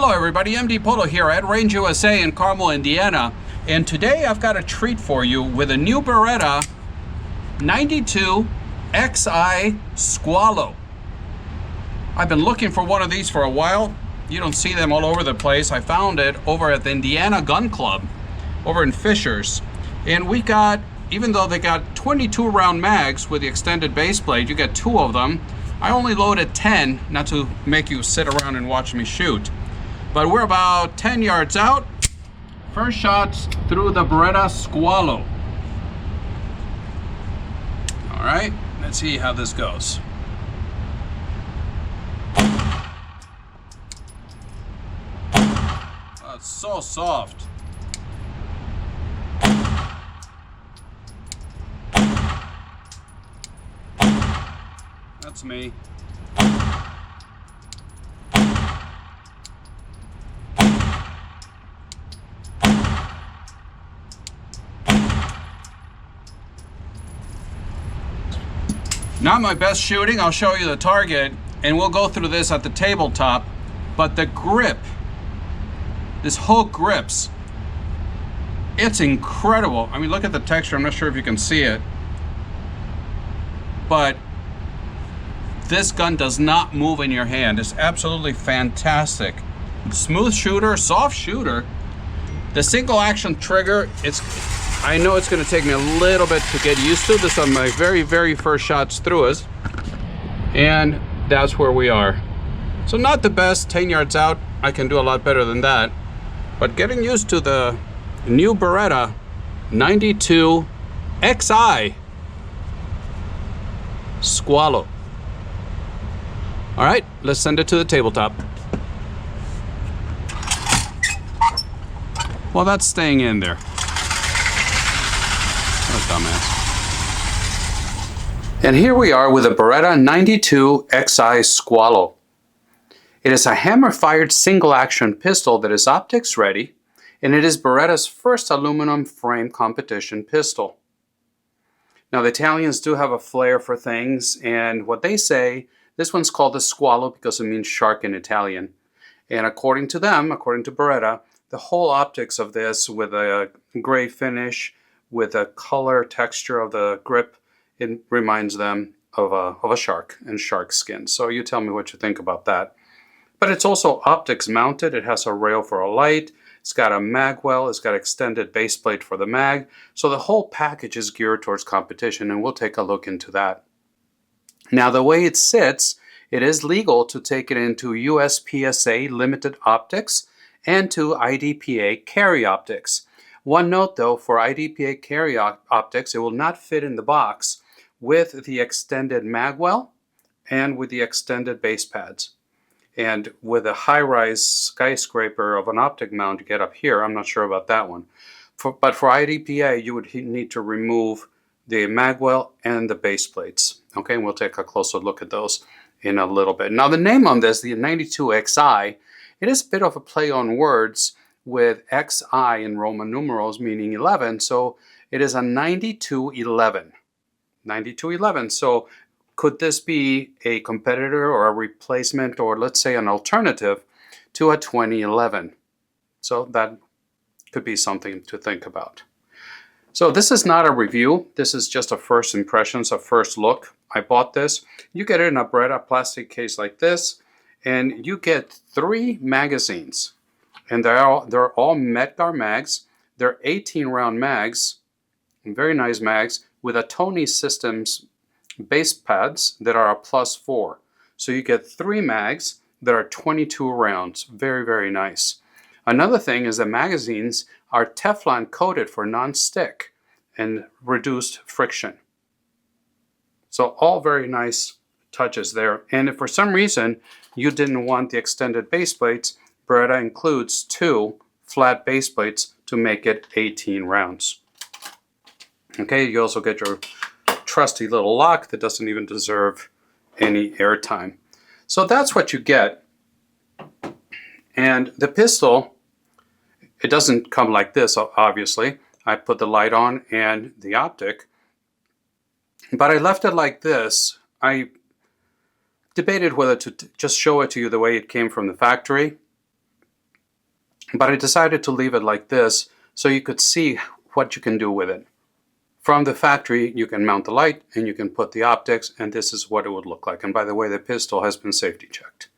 Hello everybody, MDpolo here at Range USA in Carmel, Indiana. And today I've got a treat for you with a new Beretta 92xi Squalo. I've been looking for one of these for a while. You don't see them all over the place. I found it over at the Indiana Gun Club over in Fishers. And we got, even though they got 22 round mags with the extended base plate, you get 2 of them. I only loaded 10, not to make you sit around and watch me shoot. But we're about 10 yards out. First shots through the Beretta Squalo. All right, let's see how this goes. Oh, it's so soft. That's me. Not my best shooting. I'll show you the target and we'll go through this at the tabletop. But the grip, this whole grips, it's incredible. I mean, look at the texture. I'm not sure if you can see it, but this gun does not move in your hand. It's absolutely fantastic. Smooth shooter, soft shooter. The single action trigger, I know it's going to take me a little bit to get used to. This on my very first shots through us. And that's where we are. So not the best. 10 yards out, I can do a lot better than that. But getting used to the new Beretta 92xi Squalo. All right, let's send it to the tabletop. Well, that's staying in there. What a dumbass. And here we are with a Beretta 92xi Squalo. It is a hammer-fired single-action pistol that is optics ready, and it is Beretta's first aluminum frame competition pistol. Now, the Italians do have a flair for things, and what they say, this one's called the Squalo because it means shark in Italian. And according to them, according to Beretta, the whole optics of this with a gray finish, with a color texture of the grip, it reminds them of a shark and shark skin. So you tell me what you think about that. But it's also optics mounted. It has a rail for a light. It's got a Magwell. It's got extended base plate for the mag. So the whole package is geared towards competition, and we'll take a look into that. Now, the way it sits, it is legal to take it into USPSA limited optics and to IDPA carry optics. One note though, for IDPA carry optics, it will not fit in the box with the extended Magwell and with the extended base pads. And with a high-rise skyscraper of an optic mount you get up here, I'm not sure about that one. But for IDPA, you would need to remove the Magwell and the base plates. Okay, and we'll take a closer look at those in a little bit. Now the name on this, the 92xi, it is a bit of a play on words with XI in Roman numerals meaning 11. So it is a 9211. 9211. So could this be a competitor or a replacement or let's say an alternative to a 2011? So that could be something to think about. So this is not a review. This is just a first impressions, a first look. I bought this. You get it in a Beretta plastic case like this, and you get 3 magazines. And they're all Medgar mags. They're 18 round mags, very nice mags, with a Tony Systems base pads that are a +4. So you get 3 mags that are 22 rounds. Very nice. Another thing is the magazines are Teflon coated for non-stick and reduced friction. So all very nice touches there. And if for some reason you didn't want the extended base plates, Beretta includes 2 flat base plates to make it 18 rounds. Okay, you also get your trusty little lock that doesn't even deserve any airtime. So that's what you get. And the pistol, it doesn't come like this, obviously. I put the light on and the optic, but I left it like this. I debated whether to just show it to you the way it came from the factory, But I decided to leave it like this so you could see what you can do with it. From the factory, you can mount the light and you can put the optics, and this is what it would look like. And by the way, the pistol has been safety checked.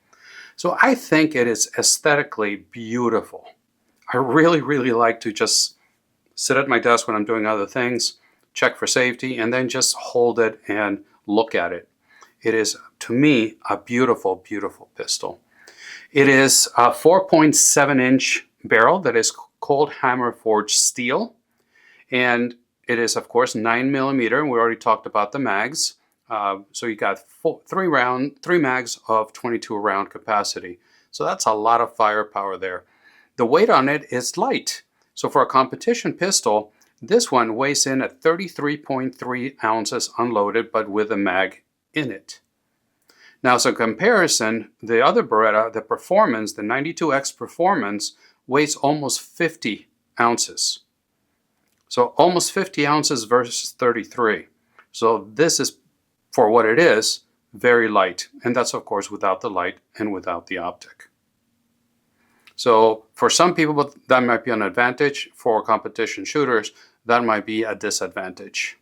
So I think it is aesthetically beautiful. I really, really like to just sit at my desk when I'm doing other things, check for safety, and then just hold it and look at it. It is, to me, a beautiful, beautiful pistol. It is a 4.7-inch barrel that is cold hammer forged steel. And it is, of course, 9mm. We already talked about the mags. So you got three mags of 22 round capacity. So that's a lot of firepower there. The weight on it is light. So for a competition pistol, this one weighs in at 33.3 ounces unloaded, but with a mag in it. Now, as a comparison, the other Beretta, the Performance, the 92X Performance, weighs almost 50 ounces. So almost 50 ounces versus 33. So this is, for what it is, very light. And that's, of course, without the light and without the optic. So for some people, that might be an advantage. For competition shooters, that might be a disadvantage.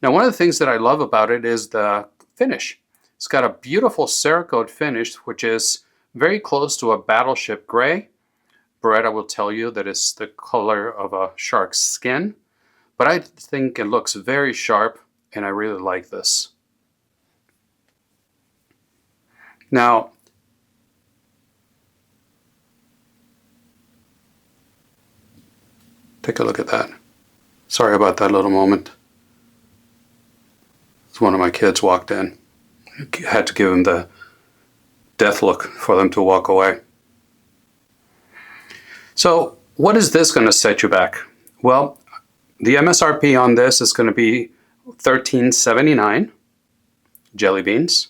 Now, one of the things that I love about it is the finish. It's got a beautiful Cerakote finish, which is very close to a battleship gray. Beretta will tell you that it's the color of a shark's skin. But I think it looks very sharp, and I really like this. Now, take a look at that. Sorry about that little moment. One of my kids walked in. I had to give him the death look for them to walk away. So what is this going to set you back? Well, the MSRP on this is going to be $13.79 jelly beans.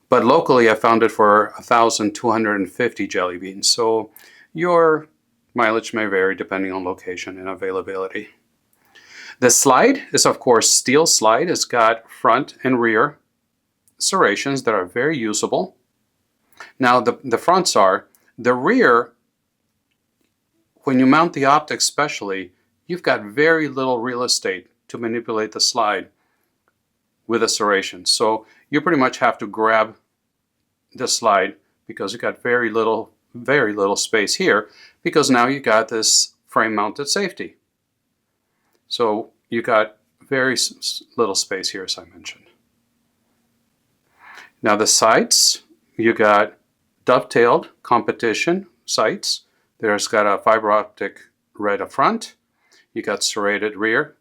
But locally I found it for 1,250 jelly beans. So your mileage may vary depending on location and availability. The slide is, of course, steel slide. It's got front and rear serrations that are very usable. Now the fronts are. The rear, when you mount the optics especially, you've got very little real estate to manipulate the slide with a serration. So you pretty much have to grab the slide because you've got very little space here, because now you got this frame mounted safety. So you got very little space here, as I mentioned. Now the sights, you got dovetailed competition sights. There's got a fiber optic right up front. You got serrated rear,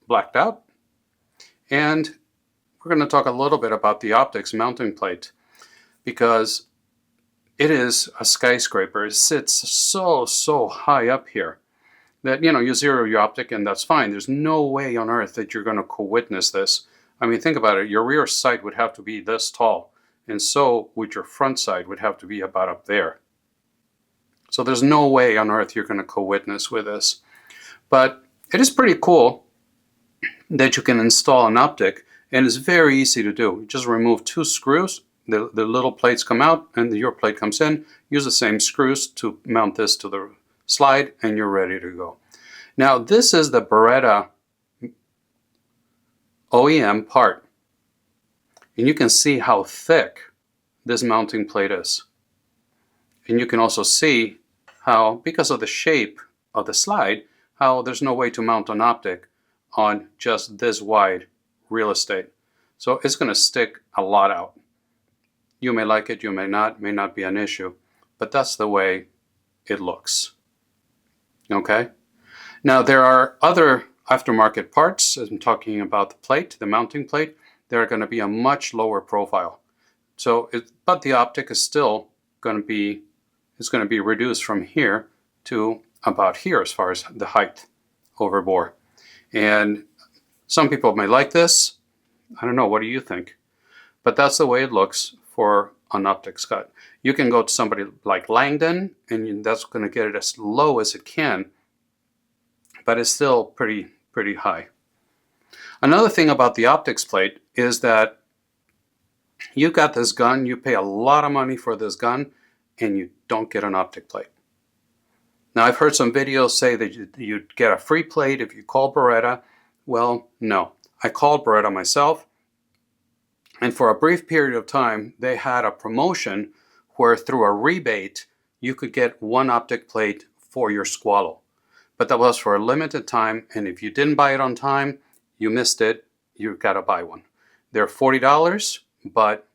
blacked out. And we're going to talk a little bit about the optics mounting plate, because it is a skyscraper. It sits so high up here that, you zero your optic and that's fine. There's no way on earth that you're going to co-witness this. I mean, think about it. Your rear sight would have to be this tall, and so would your front sight would have to be about up there. So there's no way on earth you're going to co-witness with this. But it is pretty cool that you can install an optic, and it's very easy to do. You just remove two screws. The little plates come out and your plate comes in. Use the same screws to mount this to the slide, and you're ready to go. Now, this is the Beretta OEM part. And you can see how thick this mounting plate is. And you can also see how, because of the shape of the slide, how there's no way to mount an optic on just this wide real estate. So it's going to stick a lot out. You may like it, you may not be an issue, but that's the way it looks. Okay? Now there are other aftermarket parts. As I'm talking about the plate, the mounting plate, they're going to be a much lower profile. So, but the optic is still going to be, reduced from here to about here as far as the height over bore. And some people may like this. I don't know, what do you think? But that's the way it looks for an optics cut. You can go to somebody like Langdon, and that's going to get it as low as it can, but it's still pretty high. Another thing about the optics plate is that you've got this gun, you pay a lot of money for this gun, and you don't get an optic plate. Now, I've heard some videos say that you'd get a free plate if you call Beretta. Well, no. I called Beretta myself, and for a brief period of time, they had a promotion where through a rebate, you could get one optic plate for your Squalo. But that was for a limited time, and if you didn't buy it on time, you missed it, you've got to buy one. They're $40, but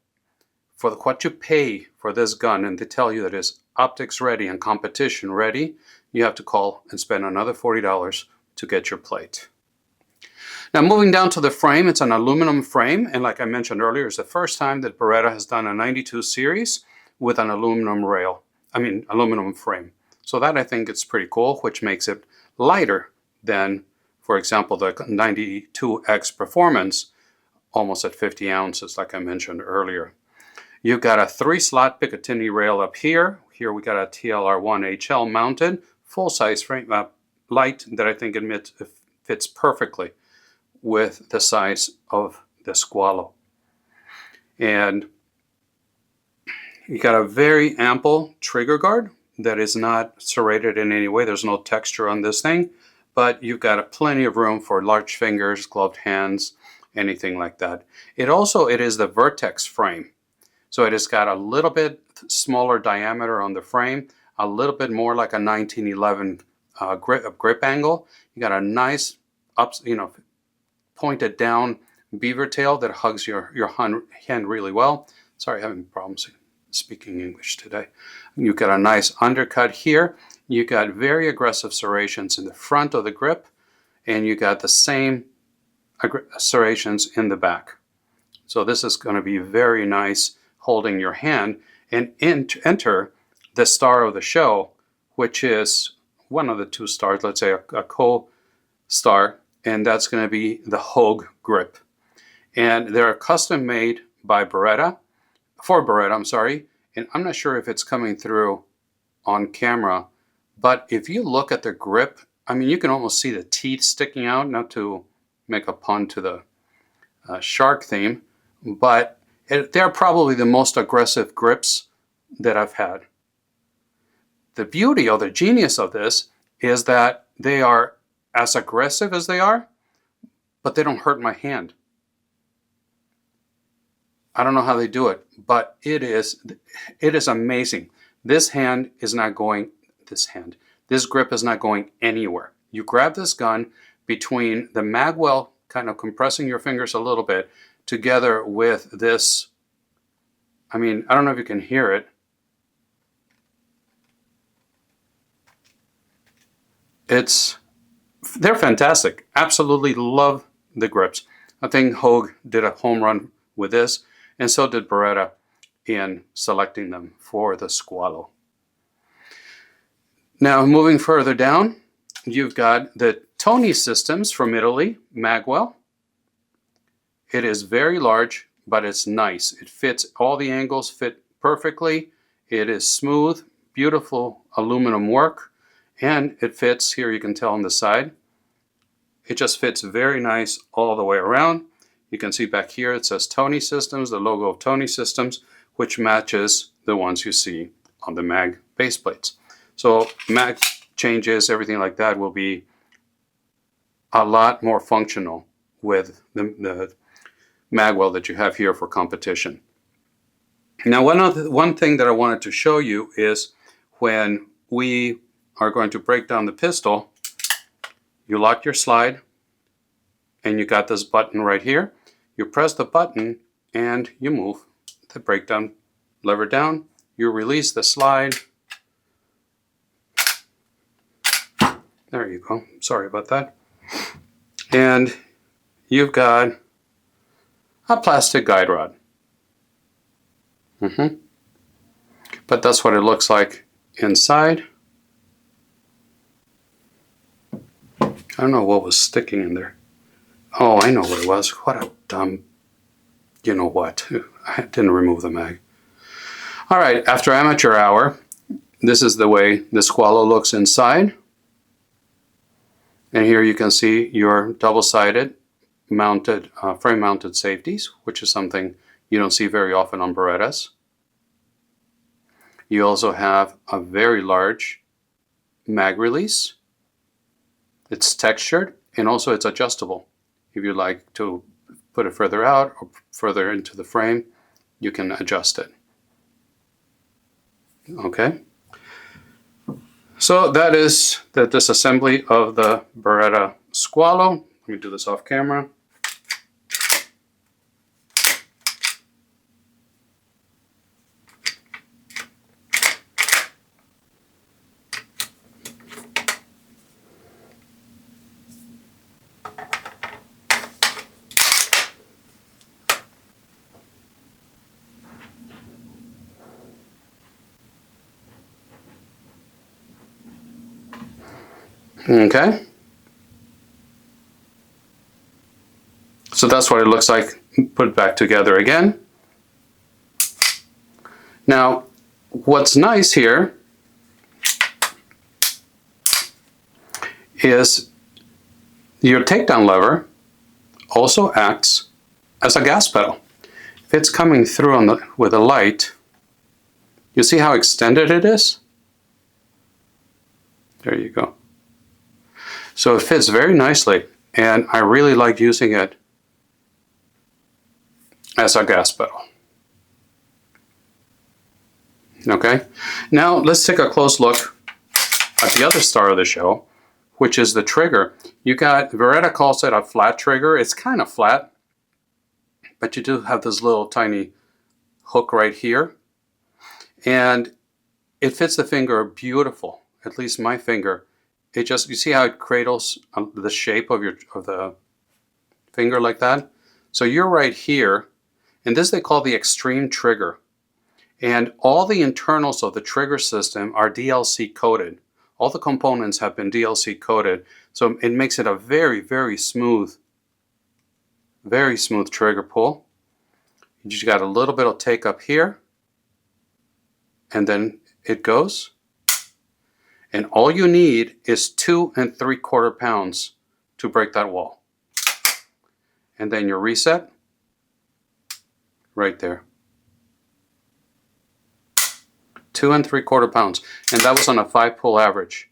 for what you pay for this gun, and they tell you that it's optics ready and competition ready, you have to call and spend another $40 to get your plate. Now, moving down to the frame, it's an aluminum frame, and like I mentioned earlier, it's the first time that Beretta has done a 92 series with an aluminum frame. So that, I think, is pretty cool, which makes it lighter than, for example, the 92X Performance, almost at 50 ounces, like I mentioned earlier. You've got a 3-slot Picatinny rail up here. Here we got a TLR1 HL mounted, full-size frame, light that I think fits perfectly with the size of the Squalo. And you got a very ample trigger guard that is not serrated in any way. There's no texture on this thing, but you've got plenty of room for large fingers, gloved hands, anything like that. It is the Vertex frame. So it has got a little bit smaller diameter on the frame, a little bit more like a 1911 grip angle. You got a nice pointed down beaver tail that hugs your hand really well. Sorry, having problems speaking English today. You've got a nice undercut here. You got very aggressive serrations in the front of the grip, and you got the same serrations in the back. So this is going to be very nice holding your hand. And enter the star of the show, which is one of the two stars, let's say a co-star, and that's going to be the Hogue grip. And they're custom made by Beretta, and I'm not sure if it's coming through on camera, but if you look at the grip, I mean, you can almost see the teeth sticking out, not to make a pun to the shark theme, but they're probably the most aggressive grips that I've had. The beauty or the genius of this is that they are as aggressive as they are, but they don't hurt my hand. I don't know how they do it, but it is amazing. This grip is not going anywhere. You grab this gun between the Magwell, kind of compressing your fingers a little bit, together with this, I mean, I don't know if you can hear it. They're fantastic. Absolutely love the grips. I think Hogue did a home run with this, and so did Beretta in selecting them for the Squalo. Now, moving further down, you've got the Tony Systems from Italy, Magwell. It is very large, but it's nice. It fits, all the angles fit perfectly. It is smooth, beautiful aluminum work, and it fits, here you can tell on the side. It just fits very nice all the way around. You can see back here it says Tony Systems, the logo of Tony Systems, which matches the ones you see on the mag base plates. So mag changes, everything like that will be a lot more functional with the Magwell that you have here for competition. Now, one thing that I wanted to show you is when we are going to break down the pistol, you lock your slide, and you got this button right here. You press the button, and you move the breakdown lever down. You release the slide. There you go. Sorry about that. And you've got a plastic guide rod. But that's what it looks like inside. I don't know what was sticking in there. Oh, I know what it was. What a dumb, you know what. I didn't remove the mag. All right, after amateur hour, this is the way the Squalo looks inside. And here you can see your double-sided mounted, frame-mounted safeties, which is something you don't see very often on Berettas. You also have a very large mag release. It's textured, and also it's adjustable. If you like to put it further out or further into the frame, you can adjust it. Okay. So that is the disassembly of the Beretta Squalo. Let me do this off camera. Okay. So that's what it looks like put back together again. Now, what's nice here is your takedown lever also acts as a gas pedal. If it's coming through with a light, you see how extended it is? There you go. So it fits very nicely, and I really like using it as a gas pedal. Okay, now let's take a close look at the other star of the show, which is the trigger. You got, Beretta calls it a flat trigger. It's kind of flat, but you do have this little tiny hook right here, and it fits the finger beautiful, at least my finger. It just, you see how it cradles the shape of the finger like that? So you're right here, and this they call the extreme trigger. And all the internals of the trigger system are DLC coded. All the components have been DLC coded, so it makes it a very, very smooth trigger pull. You just got a little bit of take up here, and then it goes. And all you need is 2 3/4 pounds to break that wall. And then your reset, right there. 2 3/4 pounds. And that was on a 5-pull average.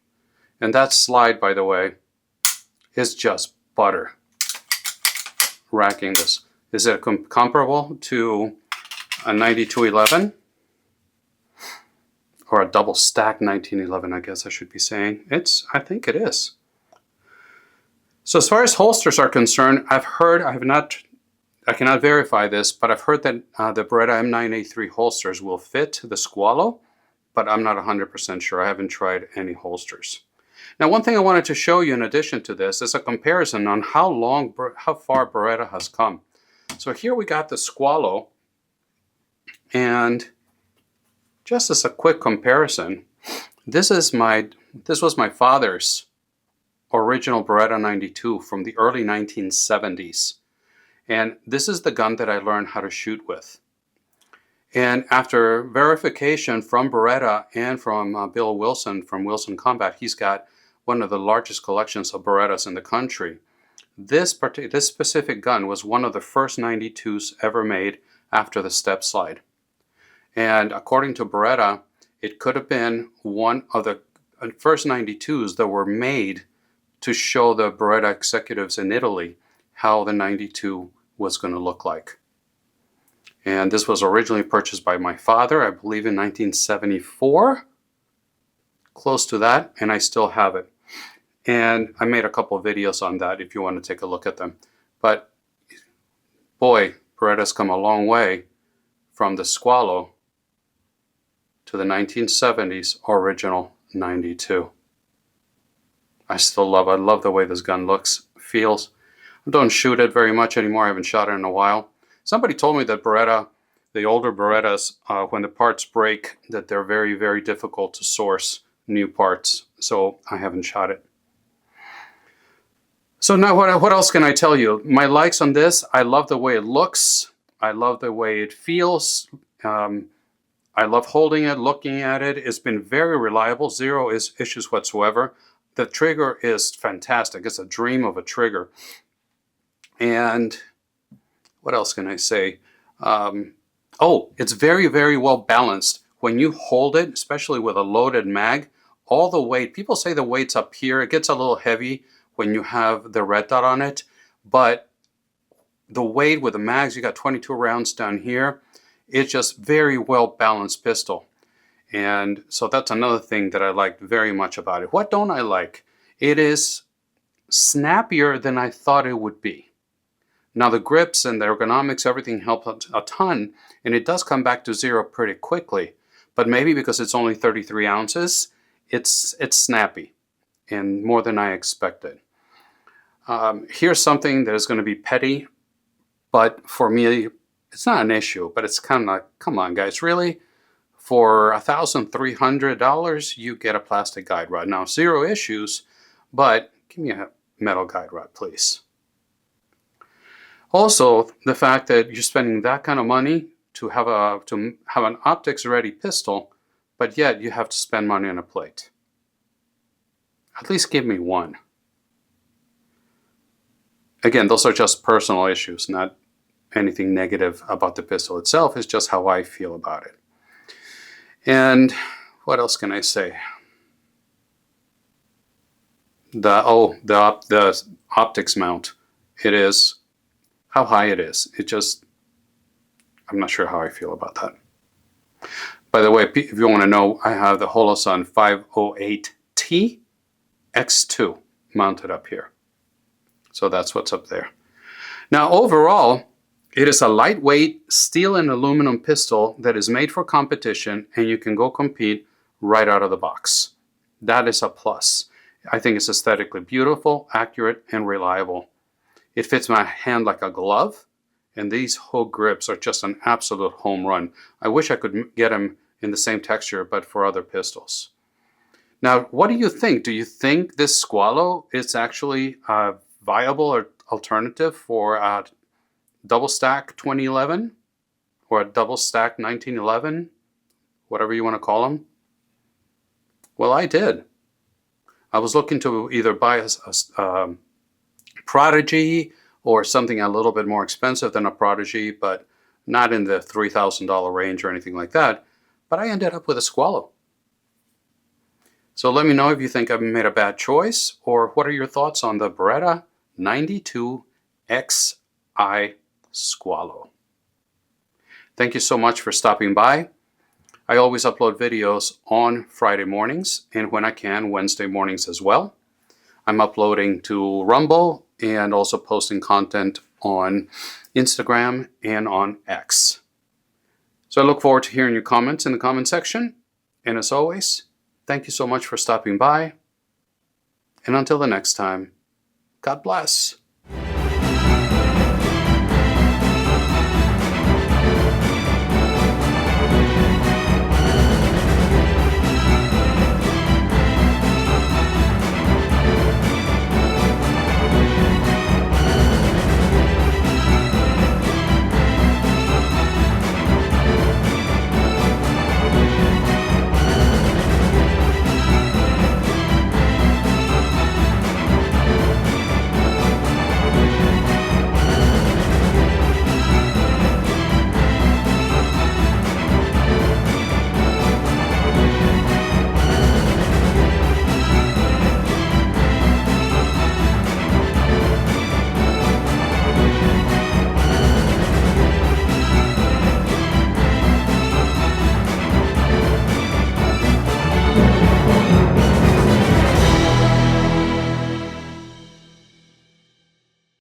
And that slide, by the way, is just butter. Racking this. Is it comparable to a 9211? Or a double stack 1911, I guess I should be saying. I think it is. So as far as holsters are concerned, I cannot verify this, but I've heard that the Beretta M9A3 holsters will fit the Squalo, but I'm not 100% sure. I haven't tried any holsters. Now, one thing I wanted to show you in addition to this is a comparison on how far Beretta has come. So here we got the Squalo, and just as a quick comparison, this was my father's original Beretta 92 from the early 1970s. And this is the gun that I learned how to shoot with. And after verification from Beretta and from Bill Wilson from Wilson Combat, he's got one of the largest collections of Berettas in the country. This specific gun was one of the first 92s ever made after the step slide. And according to Beretta, it could have been one of the first 92s that were made to show the Beretta executives in Italy how the 92 was going to look like. And this was originally purchased by my father, I believe in 1974, close to that, and I still have it. And I made a couple of videos on that if you want to take a look at them. But boy, Beretta's come a long way from the Squalo to the 1970s original 92. I love the way this gun looks, feels. I don't shoot it very much anymore. I haven't shot it in a while. Somebody told me that Beretta, the older Berettas, when the parts break, that they're very, very difficult to source new parts. So I haven't shot it. So now what else can I tell you? My likes on this, I love the way it looks. I love the way it feels. I love holding it, looking at it. It's been very reliable. Zero issues whatsoever. The trigger is fantastic. It's a dream of a trigger. And what else can I say? It's very, very well balanced. When you hold it, especially with a loaded mag, all the weight, people say the weight's up here. It gets a little heavy when you have the red dot on it, but the weight with the mags, you got 22 rounds down here. It's just very well balanced pistol. And so that's another thing that I liked very much about it. What don't I like? It is snappier than I thought it would be. Now the grips and the ergonomics, everything helped a ton, and it does come back to zero pretty quickly. But maybe because it's only 33 ounces, it's snappy and more than I expected. Here's something that is going to be petty, but for me, it's not an issue, but it's kind of like, come on guys, really? For $1,300, you get a plastic guide rod. Now, zero issues, but give me a metal guide rod, please. Also, the fact that you're spending that kind of money to have an optics-ready pistol, but yet you have to spend money on a plate. At least give me one. Again, those are just personal issues, not anything negative about the pistol itself. It's just how I feel about it. And what else can I say? The optics mount. It is how high it is. I'm not sure how I feel about that. By the way, if you want to know, I have the Holosun 508T X2 mounted up here. So that's what's up there. Now overall, it is a lightweight steel and aluminum pistol that is made for competition, and you can go compete right out of the box. That is a plus. I think it's aesthetically beautiful, accurate, and reliable. It fits my hand like a glove, and these hook grips are just an absolute home run. I wish I could get them in the same texture, but for other pistols. Now, what do you think? Do you think this Squalo is actually a viable alternative for a double stack 2011 or a double stack 1911, whatever you want to call them? Well, I did. I was looking to either buy a Prodigy or something a little bit more expensive than a Prodigy, but not in the $3,000 range or anything like that. But I ended up with a Squalo. So let me know if you think I've made a bad choice, or what are your thoughts on the Beretta 92xi Squalo. Thank you so much for stopping by. I always upload videos on Friday mornings, and when I can, Wednesday mornings as well. I'm uploading to Rumble and also posting content on Instagram and on X. So I look forward to hearing your comments in the comment section. And as always, thank you so much for stopping by. And until the next time, God bless.